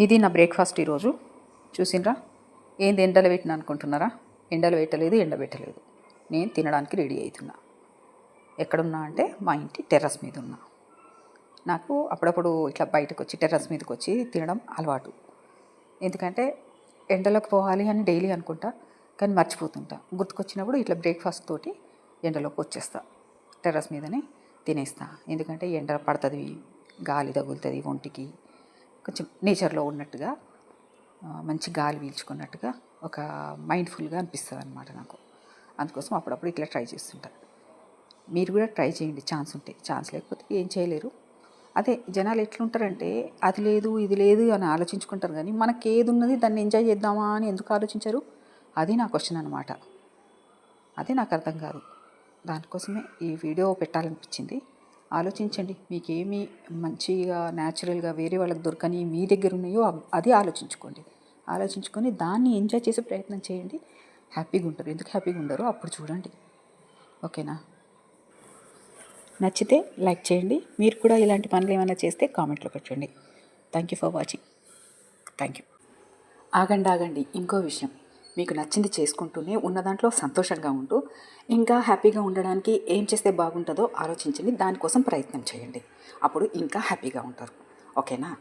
ఇది నా బ్రేక్ఫాస్ట్ ఈరోజు. చూసిండ్రా? ఏంది ఎండలో పెట్టిన అనుకుంటున్నారా? ఎండలో పెట్టలేదు, ఎండబెట్టలేదు. నేను తినడానికి రెడీ అవుతున్నా. ఎక్కడున్నా అంటే మా ఇంటి టెర్రస్ మీద ఉన్నా. నాకు అప్పుడప్పుడు ఇట్లా బయటకు వచ్చి టెర్రస్ మీదకి వచ్చి తినడం అలవాటు. ఎందుకంటే ఎండలోకి పోవాలి అని డైలీ అనుకుంటా, కానీ మర్చిపోతుంటా. గుర్తుకొచ్చినప్పుడు ఇట్లా బ్రేక్ఫాస్ట్ తోటి ఎండలోకి వచ్చేస్తా. టెర్రస్ మీదనే తినేస్తా. ఎందుకంటే ఎండ పడుతుంది, గాలి తగులుతుంది ఒంటికి, కొంచెం నేచర్లో ఉన్నట్టుగా మంచి గాలి పీల్చుకున్నట్టుగా ఒక మైండ్ఫుల్గా అనిపిస్తుంది అన్నమాట నాకు. అందుకోసం అప్పుడప్పుడు ఇట్లా ట్రై చేస్తుంటా. మీరు కూడా ట్రై చేయండి, ఛాన్స్ ఉంటే. ఛాన్స్ లేకపోతే ఏం చేయలేరు. అదే జనాలు ఎట్లుంటారంటే అది లేదు ఇది లేదు అని ఆలోచించుకుంటారు, కానీ మనకి ఏది ఉన్నది దాన్ని ఎంజాయ్ చేద్దామా అని ఎందుకు ఆలోచించరు? అది నా క్వశ్చన్ అనమాట. అదే నాకు అర్థం కాదు. దానికోసమే ఈ వీడియో పెట్టాలనిపించింది. ఆలోచించండి, మీకేమి మంచిగా న్యాచురల్గా వేరే వాళ్ళకి దొరకని మీ దగ్గర ఉన్నాయో అది ఆలోచించుకొని దాన్ని ఎంజాయ్ చేసే ప్రయత్నం చేయండి. హ్యాపీగా ఉంటారు. ఎందుకు హ్యాపీగా ఉండరో అప్పుడు చూడండి. ఓకేనా? నచ్చితే లైక్ చేయండి. మీరు కూడా ఇలాంటి పనులు ఏమైనా చేస్తే కామెంట్లో పెట్టండి. Thank you for watching. Thank you. ఆగండి, ఇంకో విషయం. మీకు నచ్చింది చేసుకుంటూనే ఉన్న దాంట్లో సంతోషంగా ఉంటూ ఇంకా హ్యాపీగా ఉండడానికి ఏం చేస్తే బాగుంటుందో ఆలోచించండి. దానికోసం ప్రయత్నం చేయండి. అప్పుడు ఇంకా హ్యాపీగా ఉంటారు. ఓకేనా?